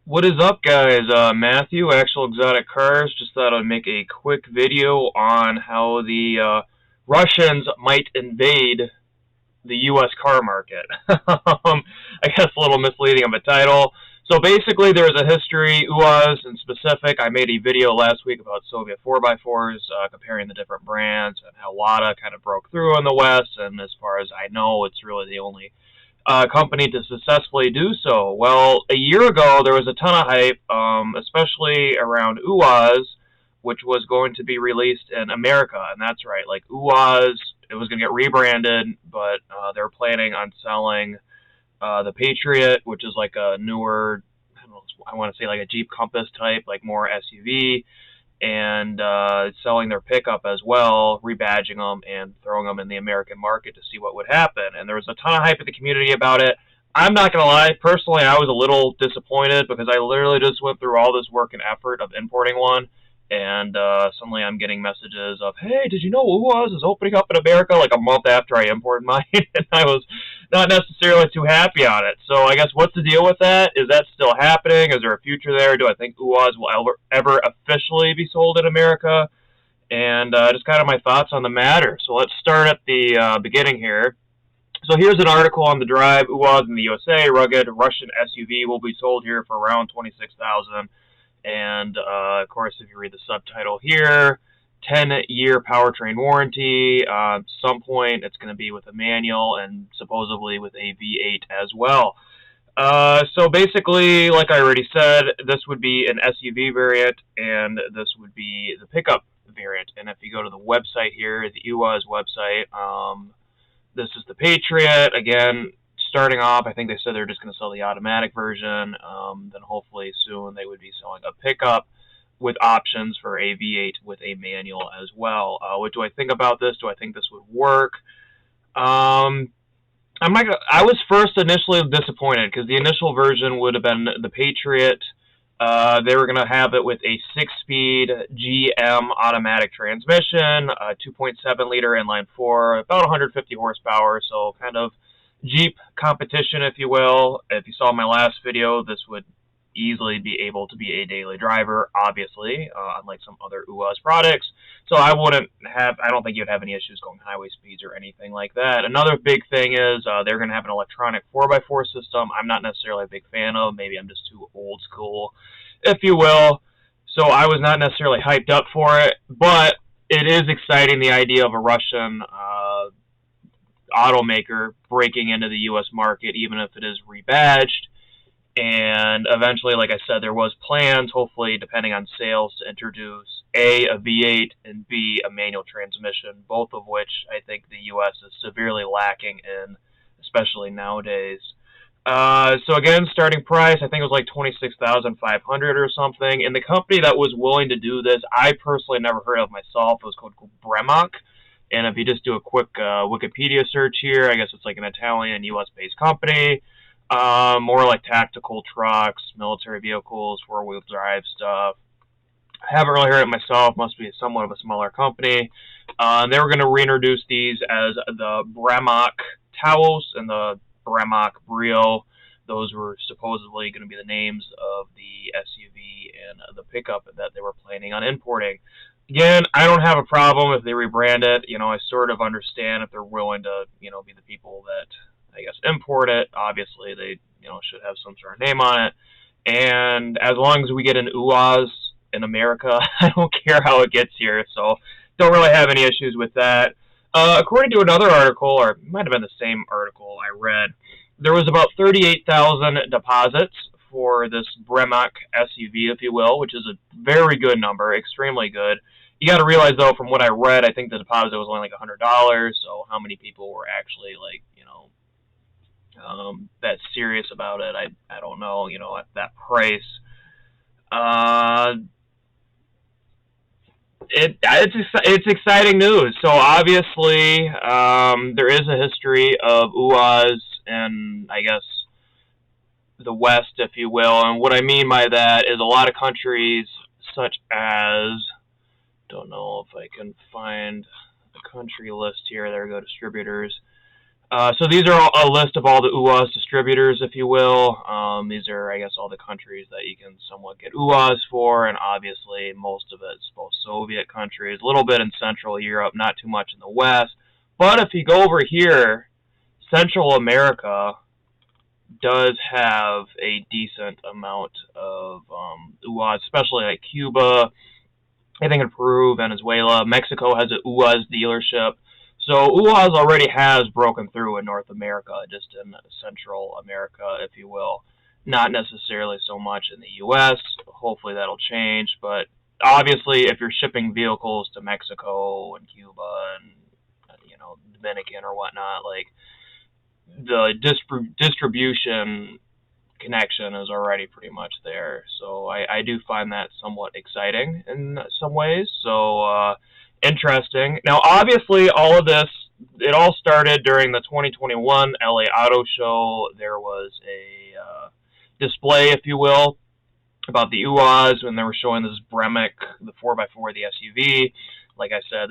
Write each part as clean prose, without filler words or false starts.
What is up, guys? Matthew, Actual Exotic Cars. Just thought I'd make a quick video on how the Russians might invade the U.S. car market. I guess a little misleading of a title. So basically, there's a history, UAZ in specific. I made a video last week about Soviet 4x4s, comparing the different brands and how Lada kind of broke through in the West. And as far as I know, it's really the only company to successfully do so. Well, a year ago, there was a ton of hype, especially around UAZ, which was going to be released in America. And that's right, like UAZ, it was going to get rebranded, but they're planning on selling the Patriot, which is like a newer, I don't know, I want to say like a Jeep Compass type, like more SUV, and selling their pickup as well, rebadging them and throwing them in the American market to see what would happen. And there was a ton of hype in the community about it. I'm not going to lie, personally, I was a little disappointed because I literally just went through all this work and effort of importing one. And suddenly I'm getting messages of, hey, did you know UAZ is opening up in America like a month after I imported mine? And I was not necessarily too happy on it. So I guess what's the deal with that? Is that still happening? Is there a future there? Do I think UAZ will ever officially be sold in America? And just kind of my thoughts on the matter. So let's start at the beginning here. So here's an article on the drive. UAZ in the USA, rugged Russian SUV will be sold here for around 26,000. And of course, if you read the subtitle here, 10-year powertrain warranty. Some point it's going to be with a manual and supposedly with a V8 as well. So basically, like I already said, this would be an SUV variant, and this would be the pickup variant. And if you go to the website here, the UAZ website, this is the Patriot. Again, starting off, I think they said they're just going to sell the automatic version. Then hopefully soon they would be selling a pickup with options for a V8 with a manual as well. What do I think about this? Do I think this would work? I'm not. I was first initially disappointed because the initial version would have been the Patriot. They were going to have it with a 6-speed GM automatic transmission, 2.7-liter inline-4, about 150 horsepower, so kind of Jeep competition, if you will. If you saw my last video, this would easily be able to be a daily driver, obviously, unlike some other UAZ products. So I don't think you'd have any issues going highway speeds or anything like that. Another big thing is they're going to have an electronic 4x4 system. I'm not necessarily a big fan of. Maybe I'm just too old school, if you will. So I was not necessarily hyped up for it, but it is exciting, the idea of a Russian automaker breaking into the U.S. market, even if it is rebadged. And eventually, like I said, there was plans, hopefully, depending on sales, to introduce a V8 and B, a manual transmission, both of which I think the U.S. is severely lacking in, especially nowadays. So again, starting price, I think it was like $26,500 or something. And the company that was willing to do this, I personally never heard of myself. It was called Bremok. And if you just do a quick Wikipedia search here, I guess it's like an Italian U.S.-based company. More like tactical trucks, military vehicles, four-wheel drive stuff. I haven't really heard it myself. Must be somewhat of a smaller company. They were going to reintroduce these as the Bremok Taos and the Bremok Brio. Those were supposedly going to be the names of the SUV and the pickup that they were planning on importing. Again, I don't have a problem if they rebrand it. I sort of understand if they're willing to, be the people that, I guess, import it. Obviously, they, should have some sort of name on it. And as long as we get an UAZ in America, I don't care how it gets here. So don't really have any issues with that. According to another article, or it might have been the same article I read, there was about 38,000 deposits for this Bremok SUV, if you will, which is a very good number, extremely good. You got to realize, though, from what I read, I think the deposit was only like $100. So how many people were actually like, that serious about it? I don't know. At that price, it's exciting news. So obviously, there is a history of UAZ and I guess the West, if you will. And what I mean by that is a lot of countries, such as, don't know if I can find the country list here. There we go, distributors. So these are a list of all the UAZ distributors, if you will. These are, I guess, all the countries that you can somewhat get UAZ for, and obviously most of it's post-Soviet countries, a little bit in Central Europe, not too much in the West. But if you go over here, Central America does have a decent amount of UAZ, especially like Cuba, I think in Peru, Venezuela. Mexico has a UAZ dealership. So UAZ already has broken through in North America, just in Central America, if you will. Not necessarily so much in the U.S. Hopefully that'll change. But obviously, if you're shipping vehicles to Mexico and Cuba and Dominican or whatnot, like the distribution connection is already pretty much there. So I do find that somewhat exciting in some ways. So interesting. Now, obviously, all of this, it all started during the 2021 LA Auto Show. There was a display, if you will, about the UAZ when they were showing this Bremik, the 4x4, the SUV. Like I said,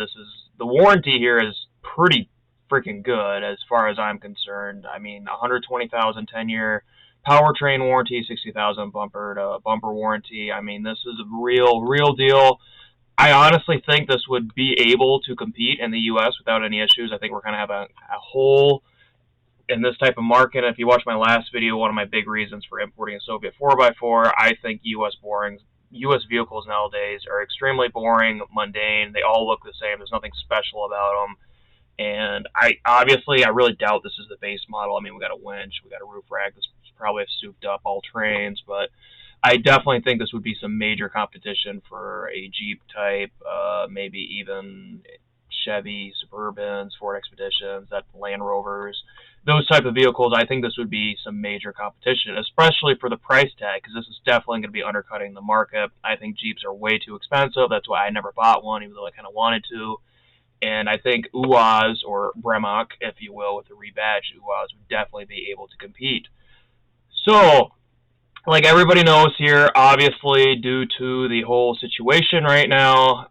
the warranty here is pretty freaking good as far as I'm concerned. I mean, 120,000 10-year powertrain warranty, 60,000 bumper to bumper warranty. I mean, this is a real deal. I honestly think this would be able to compete in the U.S. without any issues. I think we're going to have a hole in this type of market. If you watch my last video, one of my big reasons for importing a Soviet 4x4, I think U.S. vehicles nowadays are extremely boring, mundane. They all look the same. There's nothing special about them. And I really doubt this is the base model. I mean, we got a winch, we got a roof rack. This is probably souped up all trains, but I definitely think this would be some major competition for a Jeep type, maybe even Chevy Suburbans, Ford Expeditions, that Land Rovers, those type of vehicles. I think this would be some major competition, especially for the price tag, because this is definitely going to be undercutting the market. I think Jeeps are way too expensive. That's why I never bought one, even though I kind of wanted to. And I think UAZ, or Bremok, if you will, with the rebadged UAZ, would definitely be able to compete. So, like everybody knows here, obviously, due to the whole situation right now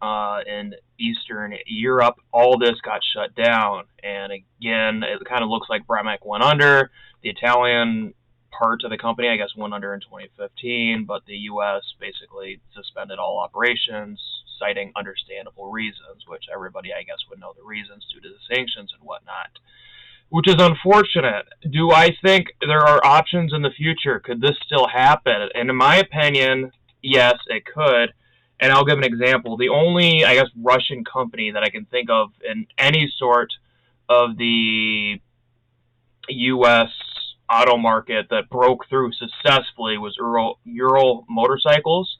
in Eastern Europe, all this got shut down. And again, it kind of looks like Bremok went under. The Italian part of the company, I guess, went under in 2015, but the U.S. basically suspended all operations, citing understandable reasons, which everybody, I guess, would know the reasons due to the sanctions and whatnot, which is unfortunate. Do I think there are options in the future? Could this still happen? And in my opinion, yes, it could. And I'll give an example. The only, I guess, Russian company that I can think of in any sort of the U.S. auto market that broke through successfully was Ural Motorcycles.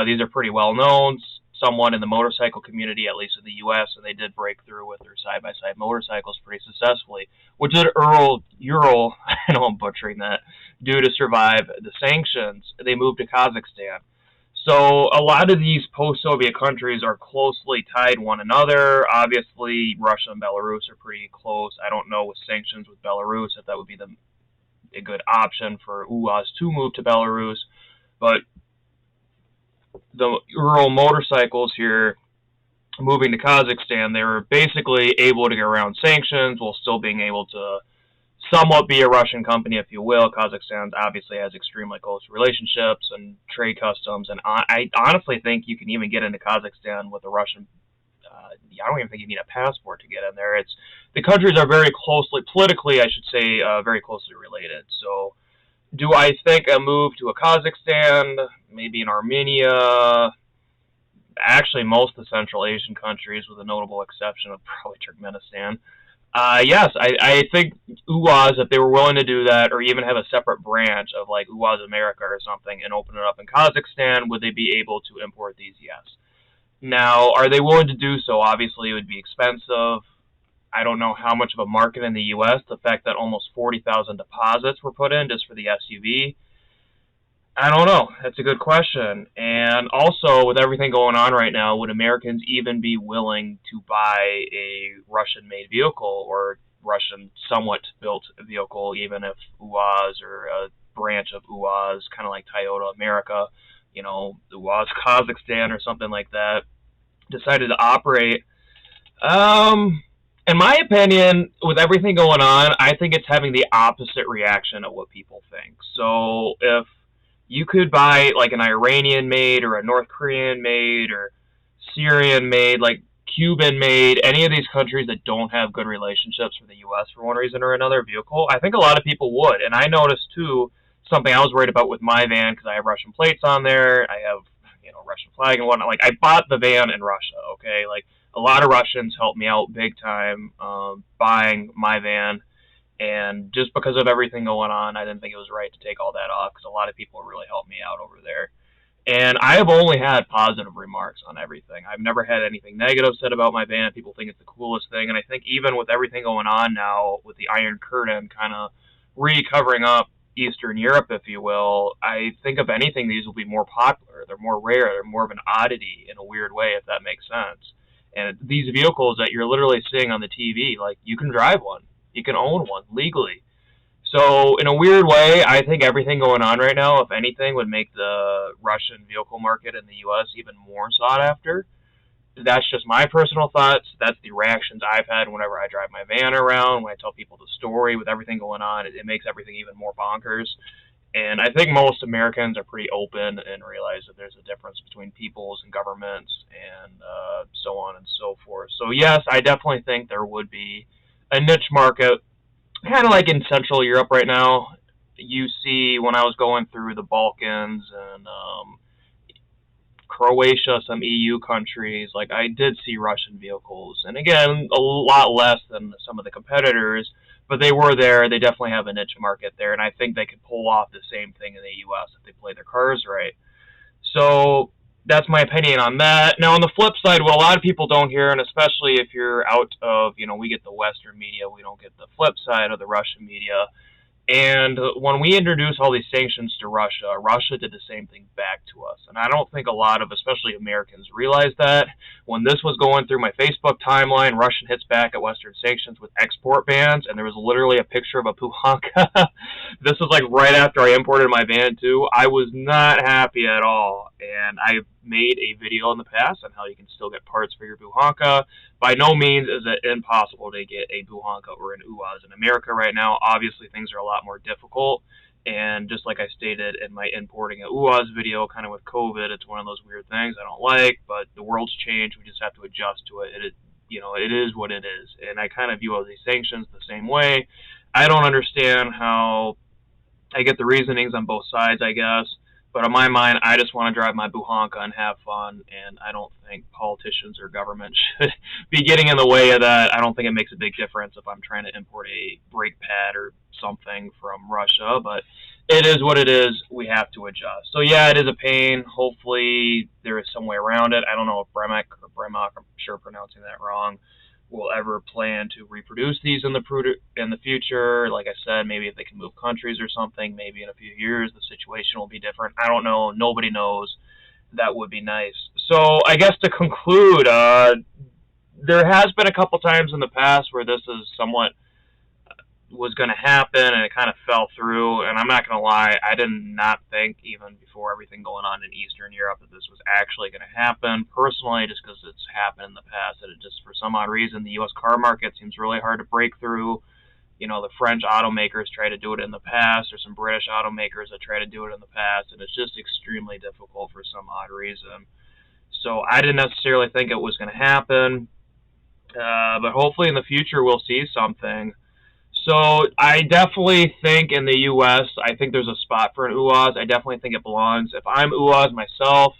These are pretty well known, somewhat in the motorcycle community, at least in the U.S., and they did break through with their side-by-side motorcycles pretty successfully, which did Ural, I know I'm butchering that, due to survive the sanctions. They moved to Kazakhstan. So a lot of these post-Soviet countries are closely tied one another. Obviously, Russia and Belarus are pretty close. I don't know with sanctions with Belarus if that would be a good option for UAZ to move to Belarus. But the Ural Motorcycles here moving to Kazakhstan, they were basically able to get around sanctions while still being able to somewhat be a Russian company, if you will. Kazakhstan obviously has extremely close relationships and trade customs, and I honestly think you can even get into Kazakhstan with a Russian. I don't even think you need a passport to get in there. The countries are very closely, politically, I should say, very closely related. So, do I think a move to a Kazakhstan, maybe in Armenia, actually most of the Central Asian countries, with a notable exception of probably Turkmenistan? Yes, I think UAZ, if they were willing to do that, or even have a separate branch of like UAZ America or something, and open it up in Kazakhstan, would they be able to import these? Yes. Now, are they willing to do so? Obviously, it would be expensive. I don't know how much of a market in the U.S. The fact that almost 40,000 deposits were put in just for the SUV, I don't know. That's a good question. And also, with everything going on right now, would Americans even be willing to buy a Russian-made vehicle or Russian somewhat built vehicle, even if UAZ or a branch of UAZ, kind of like Toyota America, UAZ Kazakhstan or something like that, decided to operate? In my opinion, with everything going on, I think it's having the opposite reaction of what people think. So if you could buy like an Iranian made or a North Korean made or Syrian made, like Cuban made, any of these countries that don't have good relationships with the U.S. for one reason or another vehicle, I think a lot of people would. And I noticed too something I was worried about with my van because I have Russian plates on there. I have Russian flag and whatnot. Like I bought the van in Russia. Okay, like a lot of Russians helped me out big time buying my van. And just because of everything going on, I didn't think it was right to take all that off because a lot of people really helped me out over there. And I have only had positive remarks on everything. I've never had anything negative said about my van. People think it's the coolest thing. And I think even with everything going on now, with the Iron Curtain kind of recovering up Eastern Europe, if you will, I think if anything, these will be more popular. They're more rare. They're more of an oddity in a weird way, if that makes sense. And these vehicles that you're literally seeing on the TV, like you can drive one, you can own one legally. So in a weird way, I think everything going on right now, if anything, would make the Russian vehicle market in the U.S. even more sought after. That's just my personal thoughts. That's the reactions I've had whenever I drive my van around, when I tell people the story with everything going on. It makes everything even more bonkers. And I think most Americans are pretty open and realize that there's a difference between peoples and governments and so on and so forth. So yes, I definitely think there would be a niche market kind of like in Central Europe right now. You see, when I was going through the Balkans and Croatia, some EU countries, like I did see Russian vehicles, and again, a lot less than some of the competitors, but they were there. They definitely have a niche market there, and I think they could pull off the same thing in the U.S. if they play their cards right. So that's my opinion on that. Now, on the flip side, what a lot of people don't hear, and especially if you're out of, we get the Western media, we don't get the flip side of the Russian media. And when we introduced all these sanctions to Russia, Russia did the same thing back to us. And I don't think a lot of, especially Americans, realized that. When this was going through my Facebook timeline, Russia hits back at Western sanctions with export bans, and there was literally a picture of a Puhanka. This was like right after I imported my van, too. I was not happy at all. And I've made a video in the past on how you can still get parts for your Puhanka. By no means is it impossible to get a Buhanka or an UAZ in America right now. Obviously, things are a lot more difficult. And just like I stated in my importing a UAZ video, kind of with COVID, it's one of those weird things I don't like, but the world's changed. We just have to adjust to it. It is what it is. And I kind of view all these sanctions the same way. I don't understand how I get the reasonings on both sides, I guess. But in my mind, I just want to drive my Buhanka and have fun, and I don't think politicians or government should be getting in the way of that. I don't think it makes a big difference if I'm trying to import a brake pad or something from Russia, but it is what it is. We have to adjust. So yeah, it is a pain. Hopefully there is some way around it. I don't know if Bremak, I'm sure pronouncing that wrong, will ever plan to reproduce these in the future. Like I said, maybe if they can move countries or something, maybe in a few years the situation will be different. I don't know. Nobody knows. That would be nice. So I guess to conclude, there has been a couple times in the past where this is somewhat was going to happen and it kind of fell through. And I'm not going to lie, I did not think even before everything going on in Eastern Europe that this was actually going to happen. Personally, just because it's happened in the past, that it just for some odd reason the U.S. car market seems really hard to break through. The French automakers try to do it in the past, or some British automakers that try to do it in the past, and it's just extremely difficult for some odd reason. So I didn't necessarily think it was going to happen, but hopefully in the future we'll see something. So I definitely think in the U.S., I think there's a spot for an UAZ. I definitely think it belongs. If I'm UAZ myself,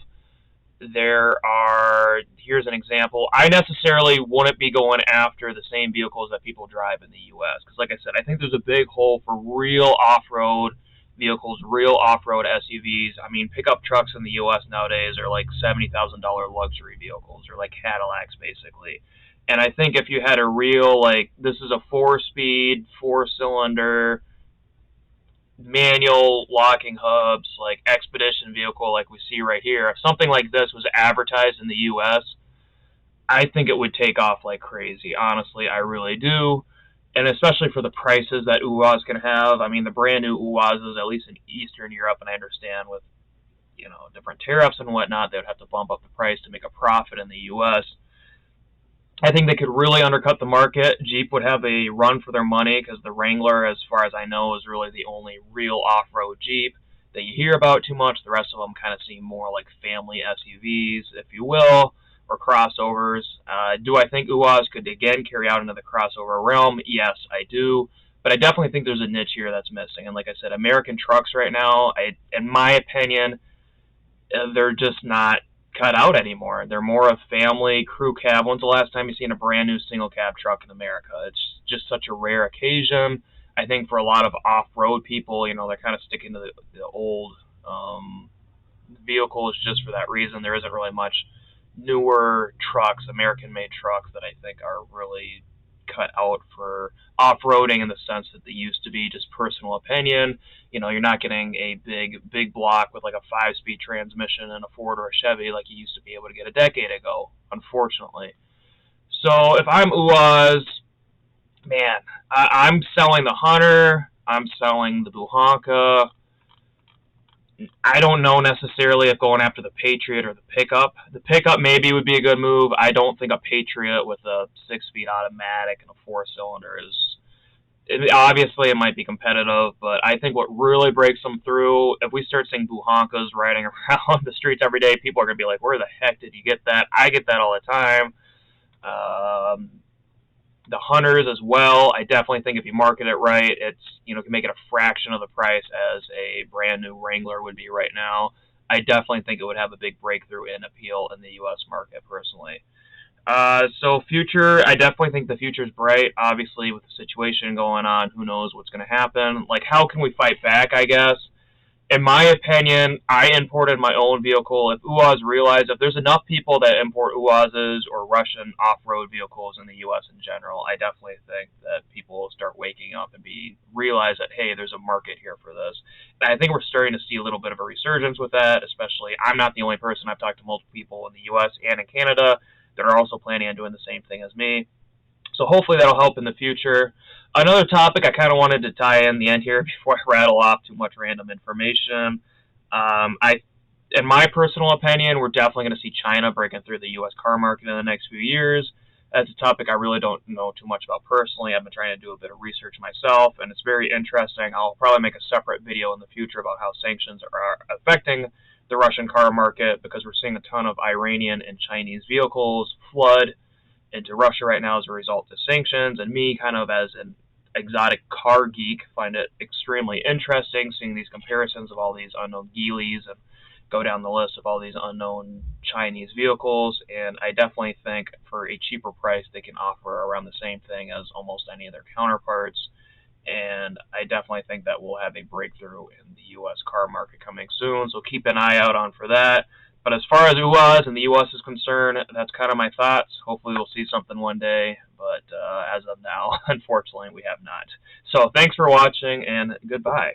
here's an example. I necessarily wouldn't be going after the same vehicles that people drive in the U.S. Because like I said, I think there's a big hole for real off-road vehicles, real off-road SUVs. I mean, pickup trucks in the U.S. nowadays are like $70,000 luxury vehicles, or like Cadillacs, basically. And I think if you had a real, like, this is a 4-speed, 4-cylinder, manual locking hubs, like expedition vehicle like we see right here, if something like this was advertised in the U.S., I think it would take off like crazy. Honestly, I really do. And especially for the prices that UAZ can have. I mean, the brand new UAZs, at least in Eastern Europe, and I understand with, different tariffs and whatnot, they would have to bump up the price to make a profit in the U.S. I think they could really undercut the market. Jeep would have a run for their money because the Wrangler, as far as I know, is really the only real off-road Jeep that you hear about too much. The rest of them kind of seem more like family SUVs, if you will, or crossovers. Do I think UAZ could again carry out into the crossover realm? Yes, I do. But I definitely think there's a niche here that's missing. And like I said, American trucks right now, in my opinion, they're just not cut out anymore. They're more of family crew cab. When's the last time you seen a brand new single cab truck in America? It's just such a rare occasion. I think for a lot of off-road people, they're kind of sticking to the old vehicles just for that reason. There isn't really much newer trucks, American-made trucks, that I think are really cut out for off-roading in the sense that they used to be. Just personal opinion. You're not getting a big block with like a 5-speed transmission in a Ford or a Chevy like you used to be able to get a decade ago, unfortunately. So if I'm UAZ, man, I'm selling the Hunter. I'm selling the Buhanka. I don't know necessarily if going after the Patriot or the pickup. The pickup maybe would be a good move. I don't think a Patriot with a 6-speed automatic and a 4-cylinder is. Obviously, it might be competitive, but I think what really breaks them through, if we start seeing Buhankas riding around the streets every day, people are going to be like, where the heck did you get that? I get that all the time. Um, the Hunters as well. I definitely think if you market it right, it's can make it a fraction of the price as a brand new Wrangler would be right now. I definitely think it would have a big breakthrough in appeal in the U.S. market personally. So future, I definitely think the future's bright. Obviously, with the situation going on, who knows what's going to happen? Like, how can we fight back? I guess in my opinion, I imported my own vehicle. If UAZ realized if there's enough people that import UAZs or Russian off-road vehicles in the U.S. in general, I definitely think that people will start waking up and realize that, hey, there's a market here for this. And I think we're starting to see a little bit of a resurgence with that, especially I'm not the only person. I've talked to multiple people in the U.S. and in Canada that are also planning on doing the same thing as me. So hopefully that'll help in the future. Another topic I kind of wanted to tie in the end here before I rattle off too much random information. In my personal opinion, we're definitely going to see China breaking through the U.S. car market in the next few years. That's a topic I really don't know too much about personally. I've been trying to do a bit of research myself, and it's very interesting. I'll probably make a separate video in the future about how sanctions are affecting the Russian car market because we're seeing a ton of Iranian and Chinese vehicles flood into Russia right now as a result of sanctions, and me kind of as an exotic car geek find it extremely interesting seeing these comparisons of all these unknown Geelys and go down the list of all these unknown Chinese vehicles, and I definitely think for a cheaper price they can offer around the same thing as almost any of their counterparts, and I definitely think that we'll have a breakthrough in the U.S. car market coming soon, so keep an eye out on for that. But as far as UAZ and the U.S. is concerned, that's kind of my thoughts. Hopefully we'll see something one day, but as of now, unfortunately, we have not. So thanks for watching, and goodbye.